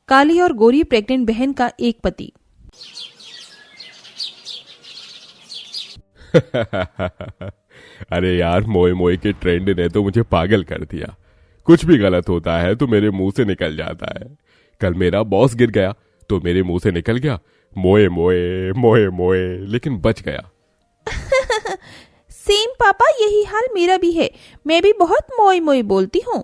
काली और गोरी प्रेग्नेंट बहन का एक पति। अरे यार, मोए मोए के ट्रेंड ने तो मुझे पागल कर दिया। कुछ भी गलत होता है तो मेरे मुंह से निकल जाता है। कल मेरा बॉस गिर गया तो मेरे मुंह से निकल गया मोए मोए मोए मोए, लेकिन बच गया। सेम पापा, यही हाल मेरा भी है। मैं भी बहुत मोए मोए बोलती हूँ।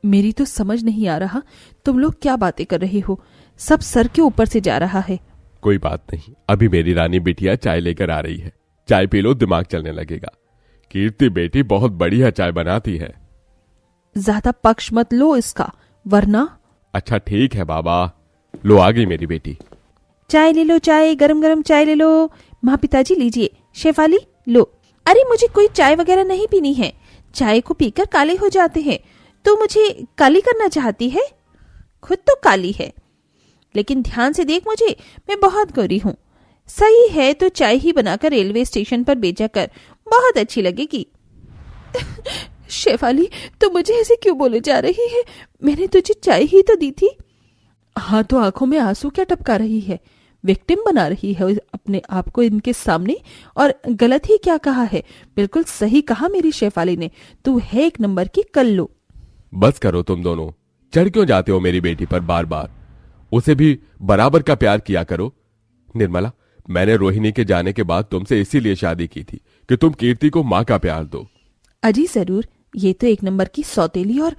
मेरी तो समझ नहीं आ रहा तुम लोग क्या बातें कर रहे हो। सब सर के ऊपर से जा रहा है। कोई बात नहीं, अभी मेरी रानी बिटिया चाय लेकर आ रही है। चाय पी लो, दिमाग चलने लगेगा। कीर्ति बेटी बहुत बढ़िया चाय बनाती है। ज्यादा पक्ष मत लो इसका, वरना। अच्छा ठीक है बाबा, लो आ गई मेरी बेटी। चाय ले लो, चाय, गरम गरम चाय ले लो। माँ पिताजी लीजिए। शेफाली लो। अरे मुझे कोई चाय वगैरह नहीं पीनी है। चाय को पीकर काले हो जाते हैं। तो मुझे काली करना चाहती है? खुद तो काली है, लेकिन ध्यान से देख मुझे, मैं बहुत गोरी हूँ। सही है तो चाय ही बनाकर रेलवे स्टेशन पर बेचा कर, बहुत अच्छी लगेगी। शेफाली, तो मुझे ऐसे क्यों बोले जा रही है? मैंने तुझे चाय ही तो दी थी। हाँ, तो आंखों में आंसू क्या टपका रही है? विक्टिम बना रही है अपने आप को इनके सामने। और गलत ही क्या कहा है? बिल्कुल सही कहा मेरी शेफाली ने। तू है एक नंबर की कल्लू। बस करो तुम दोनों, चढ़ क्यों जाते हो मेरी बेटी पर बार बार? उसे भी बराबर का प्यार किया करो। निर्मला, मैंने रोहिणी के जाने के बाद तुमसे इसीलिए शादी की थी कि तुम कीर्ति को माँ का प्यार दो। अजी जरूर, ये तो एक नंबर की सौतेली। और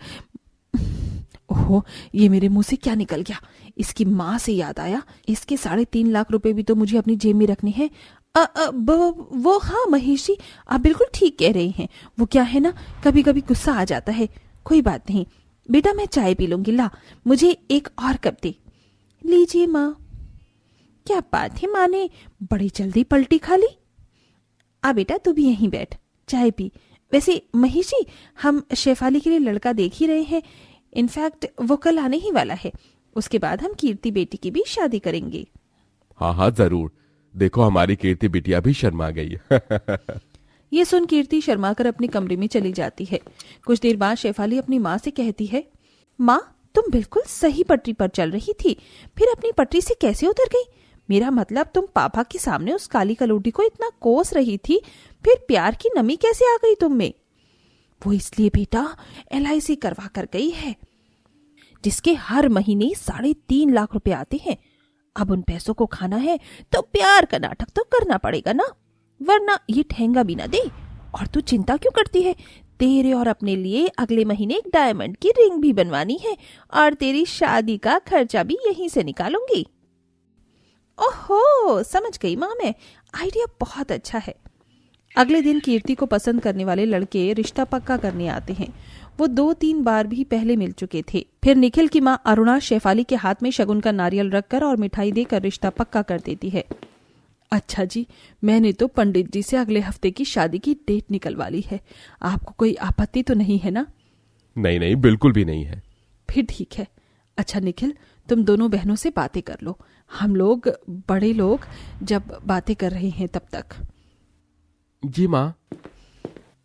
ओहो, ये मेरे मुंह से क्या निकल गया? इसकी माँ से याद आया, इसके 3.5 लाख रुपए भी तो मुझे अपनी जेब में रखने हैं। वो हाँ महेश जी, आप बिल्कुल ठीक कह रहे हैं। वो क्या है ना, कभी कभी गुस्सा आ जाता है। कोई बात नहीं बेटा, मैं चाय पी लूंगी। ला, मुझे एक और कप दे। लीजिए माँ। क्या बात है, माँ ने बड़ी जल्दी पलटी खा ली। आ बेटा, तू भी यहीं बैठ, चाय पी। वैसे महेश जी, हम शेफाली के लिए लड़का देख ही रहे हैं। इनफैक्ट वो कल आने ही वाला है। उसके बाद हम कीर्ति बेटी की भी शादी करेंगे। हाँ हाँ जरूर। देखो, हमारी कीर्ति बिटिया भी शर्मा गई। ये सुन कीर्ति शर्मा कर अपने कमरे में चली जाती है। कुछ देर बाद शेफाली अपनी माँ से कहती है, माँ तुम बिल्कुल सही पटरी पर चल रही थी, फिर अपनी पटरी से कैसे उतर गई? मेरा मतलब, तुम पापा के सामने उस काली कलोटी को इतना कोस रही थी, फिर प्यार की नमी कैसे आ गई तुम में? वो इसलिए बेटा LIC करवा कर गई है, जिसके हर महीने 3.5 लाख रुपए आते हैं। अब उन पैसों को खाना है तो प्यार का नाटक तो करना पड़ेगा ना, वरना ये ठेंगा भी ना दे। और तू चिंता क्यों करती है? तेरे और अपने लिए अगले महीने एक डायमंड की रिंग भी बनवानी है, और तेरी शादी का खर्चा भी यहीं से निकालूंगी। ओहो, समझ गई माँ मैं, आइडिया बहुत अच्छा है। अगले दिन कीर्ति को पसंद करने वाले लड़के रिश्ता पक्का करने आते हैं। वो 2-3 बार भी पहले मिल चुके थे। फिर निखिल की माँ अरुणा शेफाली के हाथ में शगुन का नारियल रखकर और मिठाई देकर रिश्ता पक्का कर देती है। अच्छा जी, मैंने तो पंडित जी से अगले हफ्ते की शादी की डेट निकलवा ली है। आपको कोई आपत्ति तो नहीं है ना? नहीं नहीं, बिल्कुल भी नहीं है। फिर ठीक है। अच्छा निखिल, तुम दोनों बहनों से बातें कर लो। हम लोग बड़े लोग जब बातें कर रहे हैं तब तक। जी माँ।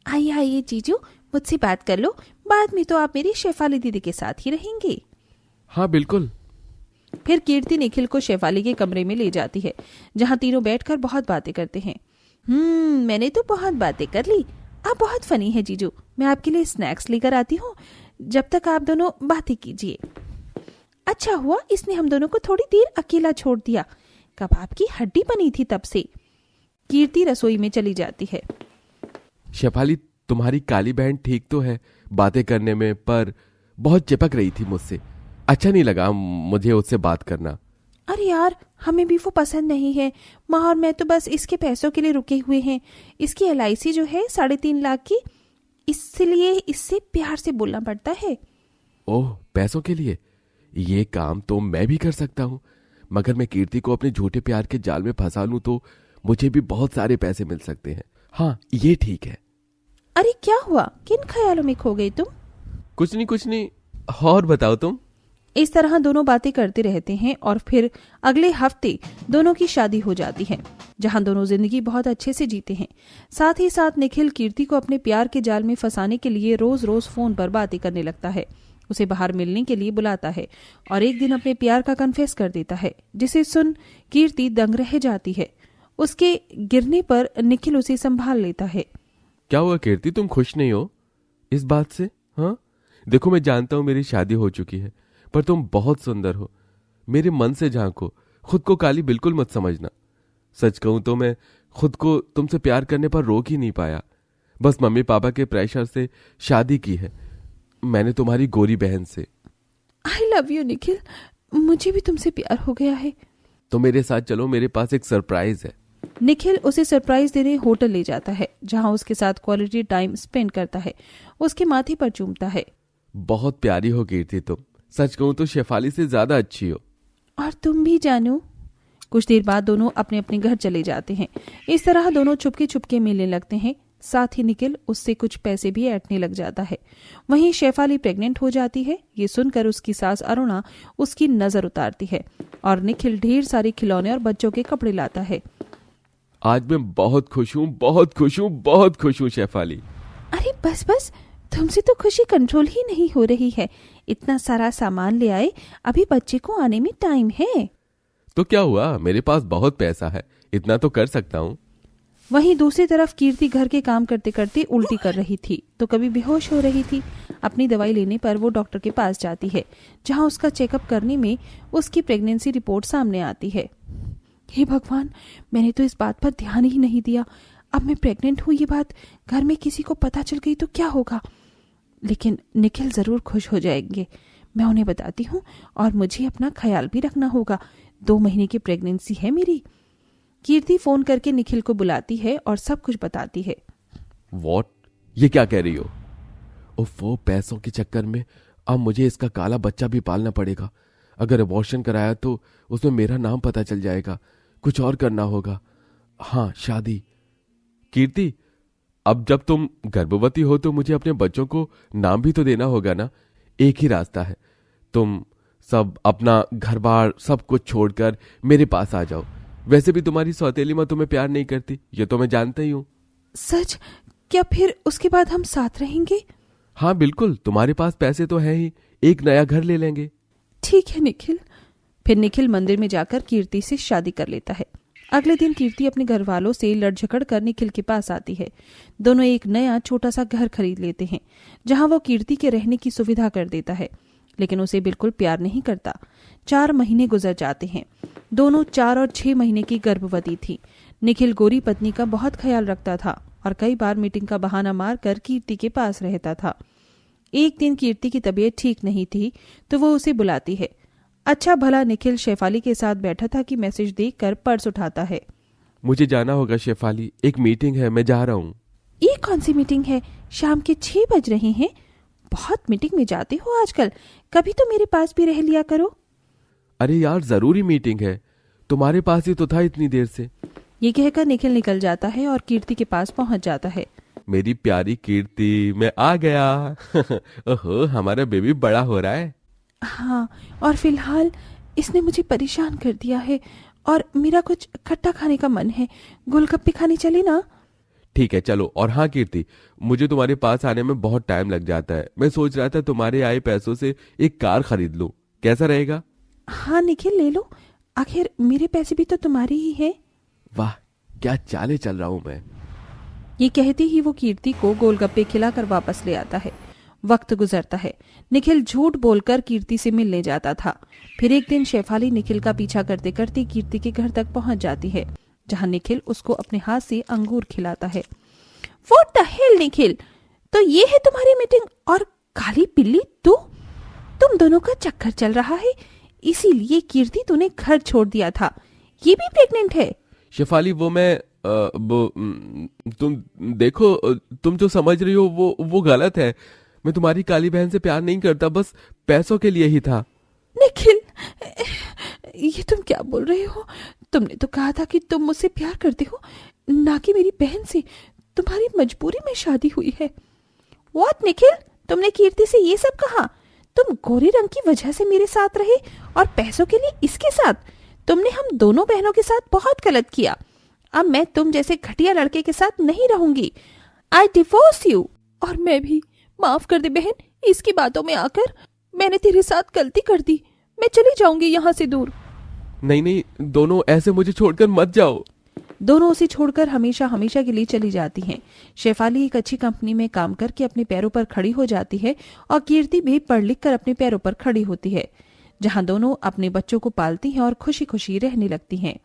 आइए आइए जीजू, मुझसे बात कर लो। बाद में तो आप मेरी शेफाली दीदी के साथ ही रहेंगे। हाँ बिल्कुल। फिर कीर्ति निखिल को शेफाली के कमरे में ले जाती है, जहाँ तीनों बैठकर बहुत बातें करते हैं। मैंने तो बहुत बातें कर ली। आप बहुत फनी है जीजू। मैं आपके लिए स्नैक्स लेकर आती हूँ, जब तक आप दोनों बातें कीजिए। अच्छा हुआ इसने हम दोनों को थोड़ी देर अकेला छोड़ दिया। कबाब की हड्डी बनी थी तब से। कीर्ति रसोई में चली जाती है। शेफाली, तुम्हारी काली बहन ठीक तो है बातें करने में, पर बहुत चिपक रही थी मुझसे। अच्छा नहीं लगा मुझे उससे बात करना। अरे यार, हमें भी वो पसंद नहीं है। माँ और मैं तो बस इसके पैसों के लिए रुके हुए हैं। इसकी LIC जो है 3.5 लाख की, इसलिए इससे प्यार से बोलना पड़ता है। ओह, पैसों के लिए? ये काम तो मैं भी कर सकता हूँ, मगर मैं कीर्ति को अपने झूठे प्यार के जाल में फंसा लूं तो मुझे भी बहुत सारे पैसे मिल सकते हैं। हाँ, ये ठीक है। अरे क्या हुआ, किन ख्यालों में खो गई तुम? कुछ नहीं। और बताओ तुम। इस तरह दोनों बातें करते रहते हैं और फिर अगले हफ्ते दोनों की शादी हो जाती है, जहां दोनों जिंदगी बहुत अच्छे से जीते हैं। साथ ही साथ निखिल कीर्ति को अपने प्यार के जाल में फंसाने के लिए रोज रोज फोन पर बातें करने लगता है उसे बाहर मिलने के लिए बुलाता है और एक दिन अपने प्यार का कन्फेस कर देता है, जिसे सुन कीर्ति दंग रह जाती है। उसके गिरने पर निखिल उसे संभाल लेता है। क्या हुआ कीर्ति, तुम खुश नहीं हो इस बात से? हाँ, देखो मैं जानता हूं मेरी शादी हो चुकी है, पर तुम बहुत सुंदर हो। मेरे मन से झांको, खुद को काली बिल्कुल मत समझना। सच कहूं तो मैं खुद को तुमसे प्यार करने पर रोक ही नहीं पाया। बस मम्मी पापा के प्रेशर से शादी की है मैंने तुम्हारी गोरी बहन से। आई लव यू निखिल, मुझे भी तुमसे प्यार हो गया है। तो मेरे साथ चलो, मेरे पास एक सरप्राइज है। निखिल उसे सरप्राइज देने होटल ले जाता है, जहां उसके साथ क्वालिटी टाइम स्पेंड करता है, उसके माथे पर चूमता है। बहुत प्यारी हो कीर्ति तुम, सच कहूं तो शेफाली से ज्यादा अच्छी हो। और तुम भी जानू। कुछ देर बाद दोनों अपने अपने घर चले जाते हैं। इस तरह दोनों चुपके चुपके मिलने लगते हैं। साथ ही निखिल उससे कुछ पैसे भी ऐंठने लग जाता है। वहीं शेफाली प्रेग्नेंट हो जाती है। ये सुनकर उसकी सास अरुणा उसकी नजर उतारती है और निखिल ढेर सारे खिलौने और बच्चों के कपड़े लाता है। आज मैं बहुत खुश हूँ, बहुत खुश हूँ, बहुत खुश हूँ शेफाली। अरे बस बस, तुमसे तो खुशी कंट्रोल ही नहीं हो रही है। इतना सारा सामान ले आए, अभी बच्चे को आने में टाइम है। तो क्या हुआ, मेरे पास बहुत पैसा है, इतना तो कर सकता हूँ। वहीं दूसरी तरफ कीर्ति घर के काम करते करते उल्टी कर रही थी तो कभी बेहोश हो रही थी। अपनी दवाई लेने पर वो डॉक्टर के पास जाती है, जहां उसका चेकअप करने में उसकी प्रेगनेंसी रिपोर्ट सामने आती है। हे भगवान, मैंने तो इस बात पर ध्यान ही नहीं दिया। अब मैं प्रेग्नेंट हूँ, ये बात घर में किसी को पता चल गई तो क्या होगा। लेकिन निखिल जरूर खुश हो जाएंगे। मैं उन्हें बताती हूँ और मुझे अपना ख्याल भी रखना होगा। 2 महीने की प्रेगनेंसी है मेरी। कीर्ति फोन करके निखिल को बुलाती है और सब कुछ बताती है। वॉट, ये क्या कह रही हो? वो पैसों के चक्कर में अब मुझे इसका काला बच्चा भी पालना पड़ेगा। अगर अबॉर्शन कराया तो उसमें मेरा नाम पता चल जाएगा। कुछ और करना होगा। हाँ, शादी। कीर्ति, अब जब तुम गर्भवती हो तो मुझे अपने बच्चों को नाम भी तो देना होगा ना। एक ही रास्ता है, तुम सब अपना घर बार सब कुछ छोड़कर मेरे पास आ जाओ। वैसे भी तुम्हारी सौतेली मां तुम्हें प्यार नहीं करती, ये तो मैं जानता ही हूँ। सच? क्या फिर उसके बाद हम साथ रहेंगे? हाँ बिल्कुल, तुम्हारे पास पैसे तो है ही, एक नया घर ले लेंगे। ठीक है निखिल। फिर निखिल मंदिर में जाकर कीर्ति से शादी कर लेता है। अगले दिन कीर्ति अपने घर वालों से लड़ झगड़ कर निखिल के पास आती है। दोनों एक नया छोटा सा घर खरीद लेते हैं, जहां वो कीर्ति के रहने की सुविधा कर देता है, लेकिन उसे बिल्कुल प्यार नहीं करता। 4 महीने गुजर जाते हैं। दोनों 4 और 6 महीने की गर्भवती थी। निखिल गोरी पत्नी का बहुत ख्याल रखता था और कई बार मीटिंग का बहाना मारकर कीर्ति के पास रहता था। एक दिन कीर्ति की तबीयत ठीक नहीं थी तो वो उसे बुलाती है। अच्छा भला निखिल शेफाली के साथ बैठा था कि मैसेज देखकर पर्स उठाता है। मुझे जाना होगा शेफाली, एक मीटिंग है, मैं जा रहा हूँ। ये कौन सी मीटिंग है? शाम के 6 बज रहे हैं। बहुत मीटिंग में जाते हो आजकल, कभी तो मेरे पास भी रह लिया करो। अरे यार, जरूरी मीटिंग है, तुम्हारे पास ही तो था इतनी देर से। ये कहकर निखिल निकल जाता है और कीर्ति के पास पहुंच जाता है। मेरी प्यारी कीर्ति, मैं आ गया। ओहो, हमारा बेबी बड़ा हो रहा है। हाँ, और फिलहाल इसने मुझे परेशान कर दिया है और मेरा कुछ खट्टा खाने का मन है। गोलगप्पे खाने चले ना? ठीक है चलो। और हाँ कीर्ति, मुझे तुम्हारे पास आने में बहुत टाइम लग जाता है। मैं सोच रहा था तुम्हारे आए पैसों से एक कार खरीद लूं, कैसा रहेगा? हाँ निखिल, ले लो, आखिर मेरे पैसे भी तो तुम्हारे ही हैं। वाह, क्या चाले चल रहा हूं मैं। ये कहते ही वो कीर्ति को गोलगप्पे खिलाकर वापस ले आता है। वक्त गुजरता है। निखिल झूठ बोलकर कीर्ति से मिलने जाता था। फिर एक दिन शेफाली निखिल का पीछा करते करते कीर्ति के घर तक पहुंच जाती है, जहां निखिल उसको अपने हाथ से अंगूर खिलाता है। व्हाट द हेल निखिल, तो ये है तुम्हारी मीटिंग और काली बिल्ली तुम दोनों का चक्कर चल रहा है, इसीलिए कीर्ति तूने घर छोड़ दिया था। ये भी प्रेग्नेंट है? शेफाली, वो मैं तुम देखो, तुम जो समझ रही हो वो गलत है। मैं तुम्हारी काली बहन से प्यार नहीं करता, बस पैसों के लिए ही था। निखिल, ये तुम क्या बोल रहे हो? तुमने तो कहा था कि तुम मुझसे प्यार करते हो, ना कि मेरी बहन से। तुम्हारी मजबूरी में शादी हुई है। व्हाट निखिल, तुमने कीर्ति से ये सब कहा? तुम गोरे रंग की वजह से मेरे साथ रहे और पैसों के लिए इसके साथ? तुमने हम दोनों बहनों के साथ बहुत गलत किया। अब मैं तुम जैसे घटिया लड़के के साथ नहीं रहूंगी। आई डिवोर्स यू। और मैं भी। माफ कर दे बहन, इसकी बातों में आकर मैंने तेरे साथ गलती कर दी, मैं चली जाऊंगी यहाँ से दूर। नहीं नहीं, दोनों ऐसे मुझे छोड़कर मत जाओ। दोनों उसे छोड़कर हमेशा हमेशा के लिए चली जाती हैं। शेफाली एक अच्छी कंपनी में काम करके अपने पैरों पर खड़ी हो जाती है और कीर्ति भी पढ़ लिख कर अपने पैरों पर खड़ी होती है, जहां दोनों अपने बच्चों को पालती हैं और खुशी खुशी रहने लगती हैं।